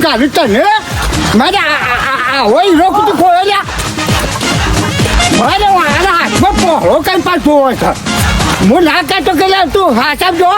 કાઢી તને મારે હોય રોક તું ખોયો લ્યા મારે મારા હાથમાં પહોળો કઈ પાછું હોય છે હું ના કહેતો કે લે તું હા સાહેબ જો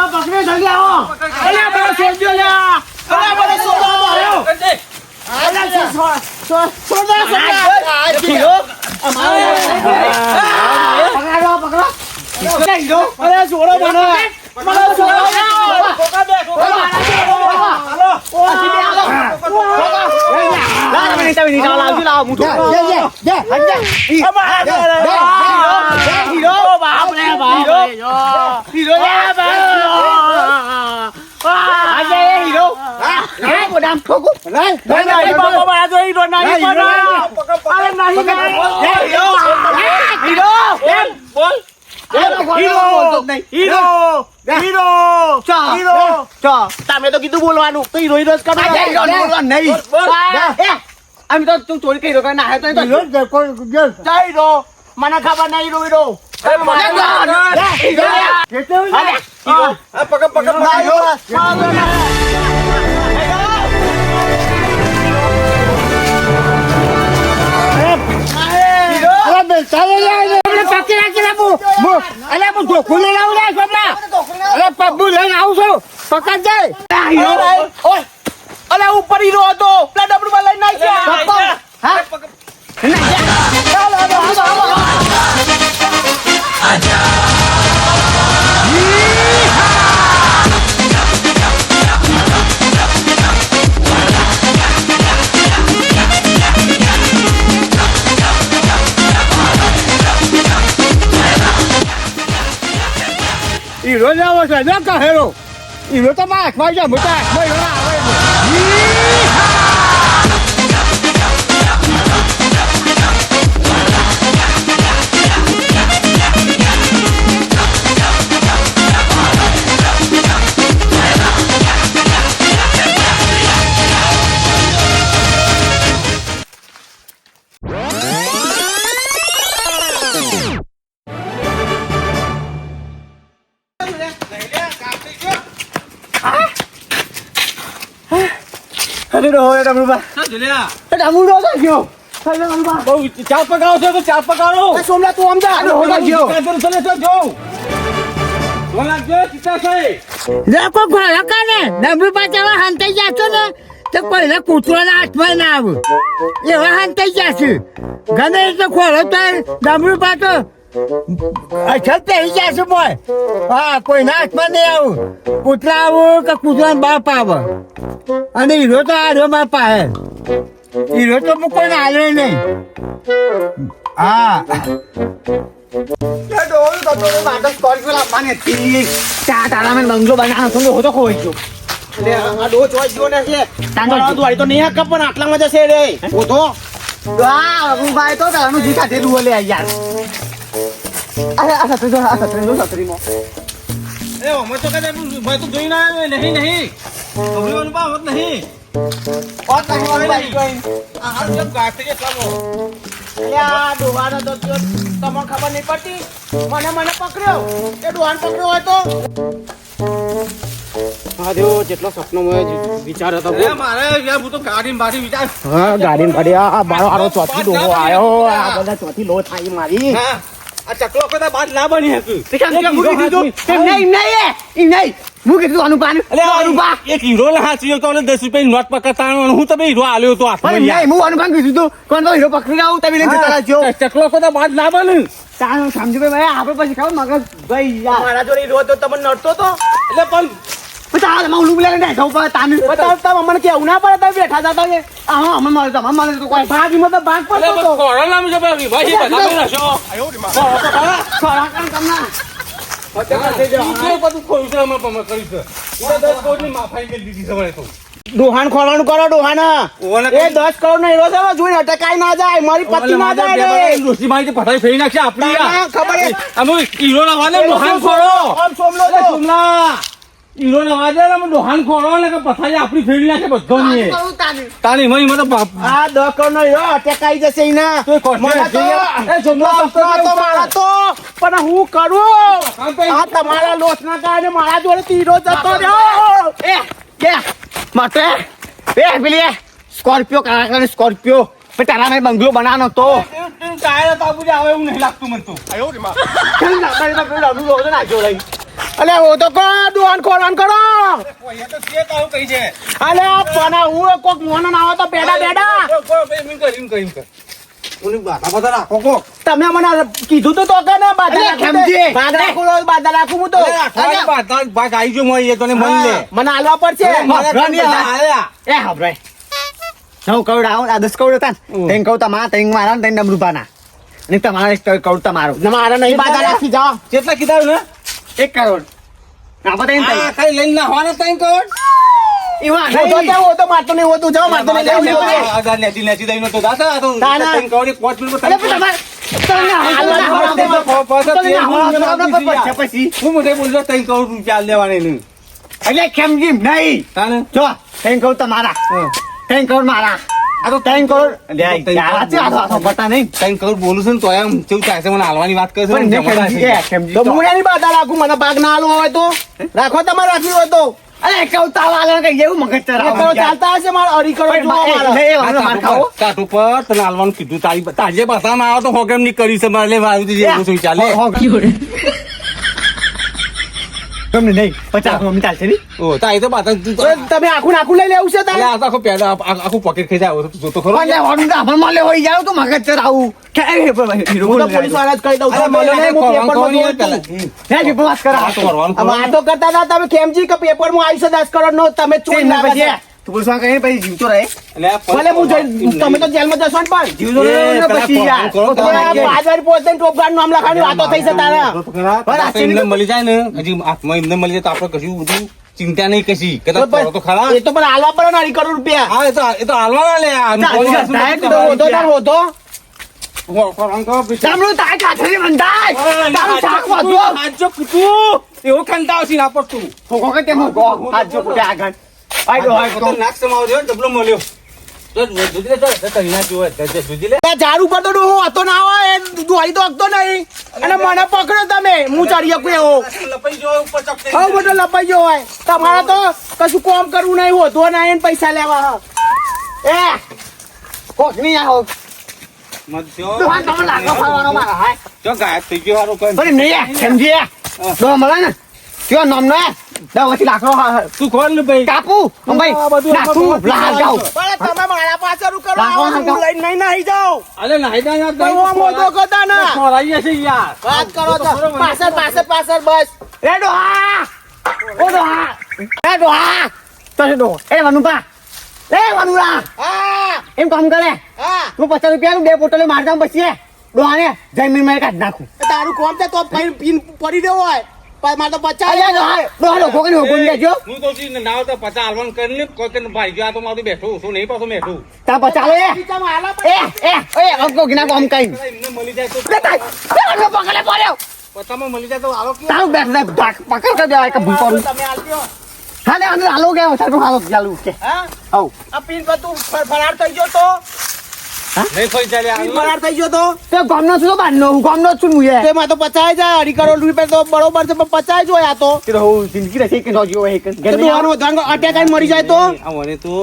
પકડે જલ્દી આવો અલ્યા બરો છોડજો લ્યા અલ્યા બરો છોડો આવ્યો અલ્યા છોડો હીરો અમારો પકડો હીરો અલ્યા છોડો મને છોડો કોકા દે કોકા હાલો ઓ સીધે હાલો લાવ મને તમે નીચે લાવ મુઠો હીરો બાપ રે બાપ હીરો આજે હીરો હા ગોડામ ઠોકો નહીં બાબા બડા જો હીરો નહીં અરે નહીં હીરો બોલ તમે તો કીધું બોલવાનું તો હીરો હીરો જ અમે તો તું ચોરી કરી રહ્યો ના તો હીરો મને ખબર નહીં હીરો હીરો ઉપર હીરો હતો પેલા ડબલું માં લઈને હીરો જ આવો છે ન કહેરો હીરો તો મારા હાથમાં છે મોટા હાથમાં હીરો આવે અરે રો એ ડમરુબા જલ્યા એ ડમરુડો તો ગયો ખાઈ ડમરુબા બહુ ચા પકાવો છો તો ચા પકાવો એ સોમલા તું આમ જા હોગા ગયો કાદર ચલે તો જો સોમલા જો ચિતા છે લોકો ઘોડા કાને ડમરુબા જેવા હંતાઈ જાશો ને તો પહેલા કૂતરાના હાથમાં ના આવે એવા હંતાઈ જશે ગમે તો ખોળો તો ડમરુબા તો અછત પહેરી જશે બોય હા કોઈના હાથમાં નહીં આવું કૂતરા આવું કે કૂતરાનો બાપ આવે અને હીરો તો આ મારા પાસે હીરો તો હું કોઈને હાલ્યો નહીં હા બંગલો બનાવો તો ખોઈ ગયો તો નહીં પણ આટલામાં જશે રે તો ભાઈ તો જી કાઢેલું બોલે યાર છત્રીમાં એ અમે તો કદે ભાઈ તો જોઈ ના આવે નહીં અમરીવાનું બા હોત નહીં હોત નહીં ભાઈ કોઈ આ હાલ જબ ગાતે કે સબો યા દુવાનો તો તમને ખબર નહીં પડતી મને પકડ્યો એ દુવાન પકડ્યો હોય તો હા દેવો જેટલો સપનો વિચાર હતો મારે યાર હું તો ગાડીમાં બારી વિચાર હા ગાડીમાં બારી આ બારો આરો ચોથી ડોહો આયો આ બધા ચોથી લો થાય મારી હા આ ચકલો કદા બાદ ના બની હતી નહીં હું કીધું અનુપાન અનુપા એક હીરો હાચી તો 10 રૂપિયા નોટ પકડતા હું તમે હીરો આલ્યો તો નહીં હું અનુપાન કીધું તું કોણ તો હીરો પકડી આવું તમે લઈને જતા છો ચકલો કદા બાદ ના બની તાણ સમજો ભાઈ આપણે પછી ખાવ મગજ ભાઈ યાર મારા જોડે હીરો તો તમને નડતો તો એટલે પણ તાલ માં ઉલું બોલે ને જાવ પર તામી બતાવતા મને કે ઉના પર તમે બેઠા જતા કે હા અમે મારે તો કોઈ ભાગ મત ભાગ પડતો તો કોરોના નામ છે ભાઈ બધા બોલા છો આયો રે માં કોરા કામ કમના બધું ખોઈ છે અમે પમ કરી છે એ તો કોઈની માફાઈ કરી દીધી છે મને તો ડોહાન ખોલવાનું કરો ડોહાન ઓને એ 10 કરોડ નો હીરો છે જોઈને અટકાઈ ના જાય મારી પત્ની ના જાય રે ડોસી મારી પથારી ફેરી નાખશે આપણી ના, ખબર છે. અમે હીરો લાવવાને ડોહાન ખોળો આમ સોમલો અરે સોમલા હીરો લાવવા દે ને અમે ડોહાન ખોળો ને કે પથારી આપણી ફેરી નાખે બધો ની તાની મરી મને બાપ આ 10 કરોડ નો હીરો અટકાઈ જશે એના તોય કોટ મને તો એ સોમલા તો મારા તો પણ હું કરું આ તમારા લોસ ના કારણે મારા જોડે હીરો જતો રહ્યો કે માટે પેલી સ્કોર્પિયો કાકા સ્કોર્પિયો તારા મેં બંગલો બનાવવાનો તો કાય બાબુ આવે એવું નહીં લાગતું મને તો અલે ઓ તો દુકાન ખોલવાનું કરો એ તો કે કાવ કહી છે અલે પણ હું કોક મોનો ના આવે તો બેડા તમે મને કીધું તો કે ને બાદા રાખું હું તો ભાગ આવી ગયો મોય એ તને મન લે મને હાલવા પડશે એ હબરાય 9 કરોડ આવો આ 10 કરોડ હતા ને તેન કહું તમારા તેન મારા ને તેન ડમરૂપાના અને તમારા 1 કરોડ તમારો મારા નહીં બાદા રાખી જાઓ કેટલા કીધા ને 1 કરોડ આ બધા આ ખાલી લઈને ના હોવાના 3 કરોડ એવા તો મારતો નહીં હોતું જાઓ મારતો નહીં નેચી દઈને તો દાદા આ તો ના, ના. 3 કરોડ 5 મિનિટ અરે પણ પછી હું મોટે બોલજો 3 કરોડ રૂપિયા લેવાને નહીં એટલે કેમજી નહીં તાને જો 3 કરોડ તમારા 3 કરોડ મારા આ તો 3 કરોડ પતા નહીં 3 કરોડ બોલું છું ને તો એમ કેવું થાય છે મને હાલવાની વાત કરે છે તો હું એની બાધા રાખું મને ભાગ ના આલવો હોય તો રાખો તમારે રાખ્યું હોય તો અરે કહું તાવ આલે કઈ એવું મગજ ચાલતા હશે મારા 2 કરોડ કાટ ઉપર તને હાલવાનું કીધું તાજે પાસામાં આવો તો હોગેમ ની કરી છે મારે લેવા આવી છે ચાલે તમને નહીં 50 મમ્મી ચાલશે નહીં ઓ તાઈ તો બાતા તમે આખું લઈ લેવું છે અરે આ તો આખું પેલા આખું પોકેટ ખાઈ જાય તો જોતો ખરો એટલે હોનું આપણે મળે હોય જાવ તો મગજ ચરાવું કે હું તો પોલીસ વાળા જ કહી દઉં છું મળે નહીં હું પેપરમાં જોઉં હે પેપર વાત કરા આ તો કરવાનું ખરું. આ તો કરતા હતા તમે કેમજી કે પેપરમાં આવી છે 10 કરોડ નો તમે ચોરી ના પછી તું પોલીસ વાળા કહીને પછી જીવતો રહે ભલે હું તમે તો જેલમાં જશો ને પણ જીવતો રહે પછી યાર 5000 પોતે ટોપગાર્ડ નામ લખાણ્યું આ તો થઈ છે તારા એમને મળી જાય ને હજી હાથમાં એમને મળી જાય તો આપણે કશું બધું ચિંતા નહીં કશી કદાચ કરો તો ખરા એ તો પણ હાલવા પડે ને 2 કરોડ રૂપિયા હા એ તો હાલવાના લે હોતો સાંભળું તાય કાછરી મંદાય તારું શાક વાંચો હાજો કીધું એવો ખંતાવ છે ના પડતું હોકો કે તેમ હોકો હાજો કુટે આગળ આઈડો આઈડો તો નાક સમાવ જો ડબલો મળ્યો તો દૂધી લે તો કરી નાખ્યો હોય દૂધી લે ઝાડુ પર તો હું હતો ના હોય દોડી તો હકતો નહીં અને મને પકડો તમે હું ચડી શકું એવો લપાઈ જો ઉપર ચપકે હા બધો લપાઈ ગયો હોય તમારે તો કશું કામ કરવું નહીં હોતો ના એને પૈસા લેવા એ કોક નહીં આવો મધ્યો દોહાન તમે લાગો ફરવાનો મારા હાય જો ગાયબ થઈ ગયો હારો કઈ પણ નહીં સમજી દો મળે ને કયો નામ ને દવાથી લાખો તું ખોલ ને ભાઈ કાપુ ભાઈ નાખું લાલ જાવ તમે મારા પાછળ કરો રાખો, હું લઈને નહીં નાહી જાઓ અરે નાઈ દા યાર તો હું મોટો કરતા ના ખોરાઈ જશે યાર વાત કરો તો પાછળ બસ એ ડોહા ઓ ડોહા એ ડોહા તો ડો એ વનુપા એ વનુરા હા એમ કામ કરે હા તું 50 રૂપિયા 2 બોટલે મારતા પછી ડોહાને જમીન માં કાઢ નાખું તારું કોમ છે તો પીન પડી રહ્યો હોય પણ મારે તો અલ્યા ડોહા ડોહા લોકો કે હુકમ દેજો હું તો જી નાવ તો 50 હાલવાનું કરીને કોઈ કે ભાઈ ગયો આ તો મારું બેઠું શું નહીં પાછું બેઠું તા 50 લે એ અબકો ગિના કોમ કઈ એમને મળી જાય તો લે તાઈ એ પકડે પડ્યો પતામાં મળી જાય તો આવો કે તારું બેઠ પકડ કે દેવાય કે ભૂપરું તમે આલજો હાલે અંદર હાલો કે તારું હાલો ચાલુ કે હા આવ આ પીન પર તું ફરાર થઈ ગયો તો નહીં ફરી ચાલે પીન ફરાર થઈ ગયો તો તે ગામનો છું તો બારનો હું ગામનો છું મુયે તેમાં તો 50 જાય 2 કરોડ રૂપિયા તો બરોબર છે પણ 50 જોયા તો તે હું જિંદગી રહી કે નોજો હે કે તો દોવાનો વધારો અટેક આઈને મરી જાય તો આ મને તો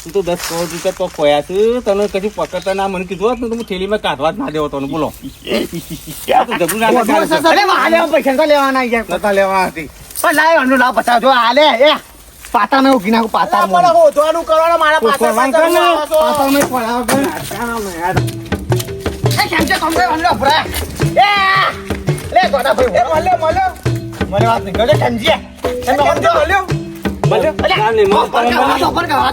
તું તો 10 કરોડ રૂપિયા તો ખોયા છે તને કદી પકડતા ના મને કીધું હોત ને તો હું થેલીમાં કાઢવા જ ના દેવો તને બોલો આ તો જબરું ના કાઢ અરે હાલે પૈસા તો લેવાના ગયા નતા લેવા હતી પણ લાય અનુ લાવ બતાવ જો હાલે એ પાતા મે ઉગી નાખું પાતા મને હોધવાનું કરવાનો મારા પાછળ પાતા મે પડાવ કે નાચવાનો મે યાર એ કેમ છે કમ અનુ ભરા એ લે ગોડા ભાઈ મને વાત નહીં ગડે સમજે તમે સમજો મળ્યો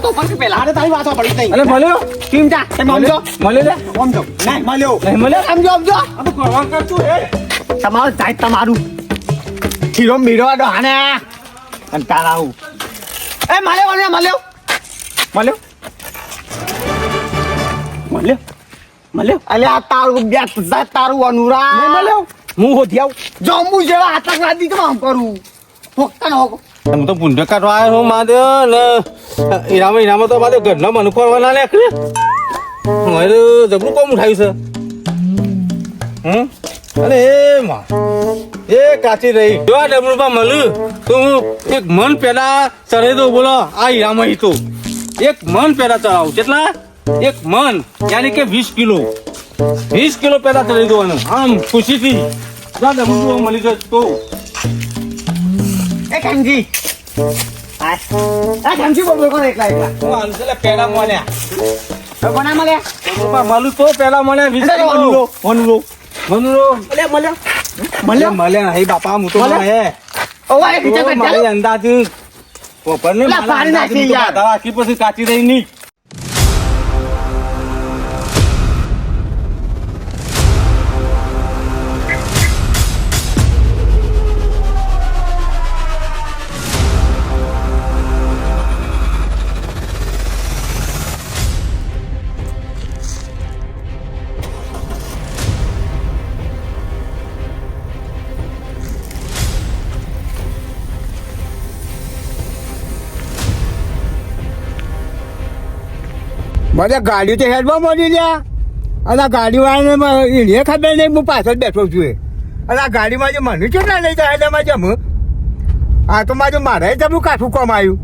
તો પણ પેલા અરે તારી વાતો પડી નહીં અરે મળ્યો કેમ જા તમે સમજો મળ્યો લે સમજો નહીં મળ્યો નહીં મળ્યો સમજો આ તો કરવા કરતું હે તમારું જાય તમારું ખીરો મીરો આડો હાને અને તારાવું એ મળ્યો મળ્યો અલ્યા તારું તારું અનુરા નહીં મળ્યો હું હોધી આવું જમ્મુ જેવા આતંકવાદી કેમ આમ કરું પોતાનો હું તો પુંડે કાઢવા આવ્યો છું મારે ને ઈરામાં તો મારે ઘરના મન ખોરવાના ને મારે જબરું કોમ ઉઠાવ્યું છે અરે એ માં એ કાચી રહી જો આ ડબલું મળ્યું તો હું એક મન પેલા ચડાવી દઉં બોલો આ હીરામાં તો એક મન પેલા ચડાવું કેટલા એક મન યાની કે 20 કિલો 20 કિલો પેલા ચડાવી દેવાનું આમ ખુશીથી જો ડબલું મળી જાય તો એ કાંજી આ કાંજી બોલ કોણ એકલા હું આંસલે પેલા મળ્યા કોના મળ્યા મળું તો પેલા મળ્યા 20 કિલો મનુરો મળ્યા હે બાપા હું તો હે ઓવા એ બીજા મારી કરતા અંદાજ પોપરને લા, પાડી નાખી યાર. આખી પછી કાચી રહી નહીં બધા ગાડી તો હેડમાં મળી લ્યા અને આ ગાડીવાળાને એને ખબર નહીં હું પાછળ બેઠો છું એ અને આ ગાડીમાં જે મને કેટલા લઈ જાય એમાં જમ આ તો મારે જમું કાઠું કોમ આવ્યું